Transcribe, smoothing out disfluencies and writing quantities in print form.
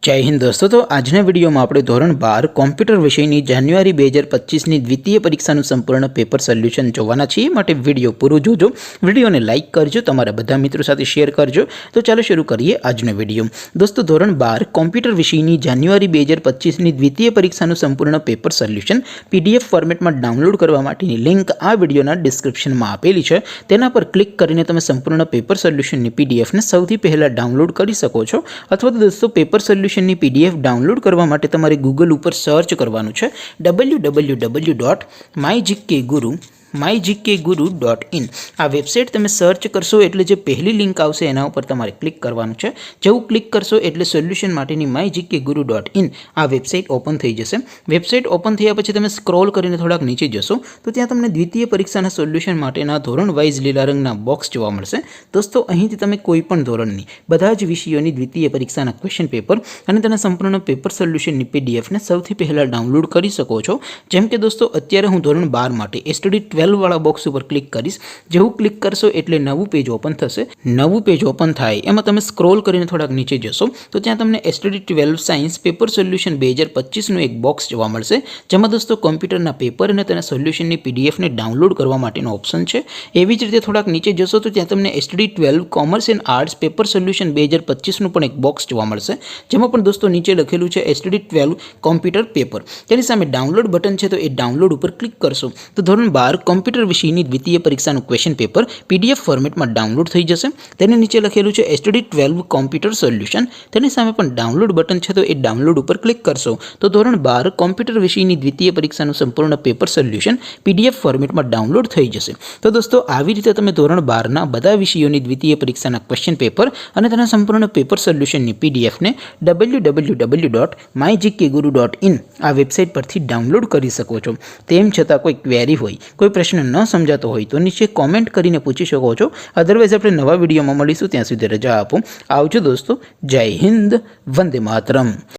जय हिंद दोस्तों। तो आजना वीडियो में આપણે ધોરણ 12 કોમ્પ્યુટર વિષયની જાન્યુઆરી 2025 ની દ્વિતીય પરીક્ષાનું સંપૂર્ણ પેપર સોલ્યુશન જોવાના છીએ। માટે વિડિયો પૂરો જોજો, વિડિયોને લાઈક કરજો, તમારા બધા મિત્રો સાથે શેર કરજો। તો ચાલો શરૂ કરીએ આજનો વિડિયો। દોસ્તો ધોરણ 12 કોમ્પ્યુટર વિષયની જાન્યુઆરી 2025 ની દ્વિતીય પરીક્ષાનું સંપૂર્ણ પેપર સોલ્યુશન પીડીએફ ફોર્મેટમાં ડાઉનલોડ કરવા માટેની લિંક આ વિડિયોના ડિસ્ક્રિપ્શનમાં આપેલી છે। તેના પર ક્લિક કરીને તમે સંપૂર્ણ પેપર સોલ્યુશનની પીડીએફને સૌથી પહેલા ડાઉનલોડ કરી શકો છો। અથવા તો દોસ્તો પેપર સોલ્યુશનની પીડીએફ ડાઉનલોડ કરવા માટે તમારે ગૂગલ ઉપર સર્ચ કરવાનું છે www.mygkguru.in। આ વેબસાઇટ તમે સર્ચ કરશો એટલે જે પહેલી લિંક આવશે એના ઉપર તમારે ક્લિક કરવાનું છે। જેવું ક્લિક કરશો એટલે સોલ્યુશન માટેની mygkguru.in આ વેબસાઇટ ઓપન થઈ જશે। વેબસાઇટ ઓપન થયા પછી તમે સ્ક્રોલ કરીને થોડાક નીચે જશો તો ત્યાં તમને દ્વિતીય પરીક્ષાના સોલ્યુશન માટેના ધોરણ વાઇઝ લીલા રંગના બોક્સ જોવા મળશે। દોસ્તો અહીંથી તમે કોઈ પણ ધોરણની બધા જ વિષયોની દ્વિતીય પરીક્ષાના ક્વેશ્ચન પેપર અને તેના સંપૂર્ણ પેપર સોલ્યુશનની પીડીએફને સૌથી પહેલા ડાઉનલોડ કરી શકો છો। જેમ કે દોસ્તો અત્યારે હું ધોરણ 12 માટે સ્ટડી 12 વાળા બોક્સ ઉપર ક્લિક કરીશ। જેવું ક્લિક કરશો એટલે નવું પેજ ઓપન થશે। નવું પેજ ઓપન થાય એમાં તમે સ્ક્રોલ કરીને થોડાક નીચે જશો તો ત્યાં તમને સ્ટડી 12 સાયન્સ પેપર સોલ્યુશન 2025 નું એક બોક્સ જોવા મળશે। જેમાં દોસ્તો કોમ્પ્યુટરના પેપર અને તેના સોલ્યુશનની પીડીએફને ડાઉનલોડ કરવા માટેનો ઓપ્શન છે। એવી જ રીતે થોડાક નીચે જશો તો ત્યાં તમને study 12 commerce and arts paper solution 2025 નું પણ એક બોક્સ જોવા મળશે। જેમાં પણ દોસ્તો નીચે લખેલું છે સ્ટડી 12 કોમ્પ્યુટર પેપર। તેની સામે ડાઉનલોડ બટન છે તો એ ડાઉનલોડ ઉપર ક્લિક કરશો તો ધોરણ 12 કોમ્પ્યુટર વિષયની દ્વિતીય પરીક્ષાનું ક્વેશ્ચન પેપર પીડીએફ ફોર્મેટમાં ડાઉનલોડ થઈ જશે। તેની નીચે લખેલું છે સ્ટડી 12 કોમ્પ્યુટર સોલ્યુશન। તેની સામે પણ ડાઉનલોડ બટન છે તો એ ડાઉનલોડ ઉપર ક્લિક કરશો તો ધોરણ 12 કોમ્પ્યુટર વિષયની દ્વિતીય પરીક્ષાનું સંપૂર્ણ પેપર સોલ્યુશન પીડીએફ ફોર્મેટમાં ડાઉનલોડ થઈ જશે। તો દોસ્તો આવી રીતે તમે ધોરણ 12 ના બધા વિષયોની દ્વિતીય પરીક્ષાના ક્વેશ્ચન પેપર અને તેના સંપૂર્ણ પેપર સોલ્યુશનની પીડીએફને www.mygkguru.in આ વેબસાઇટ પરથી ડાઉનલોડ કરી શકો છો। તેમ છતાં કોઈ ક્વેરી હોય, કોઈ પ્રશ્ન ન સમજાતો હોય તો નીચે કોમેન્ટ કરીને પૂછી શકો છો। અધરવાઇઝ આપણે નવા વિડીયોમાં મળીશું, ત્યાં સુધી રજા આપો। આવજો દોસ્તો। જય હિન્દ, વંદે માતરમ।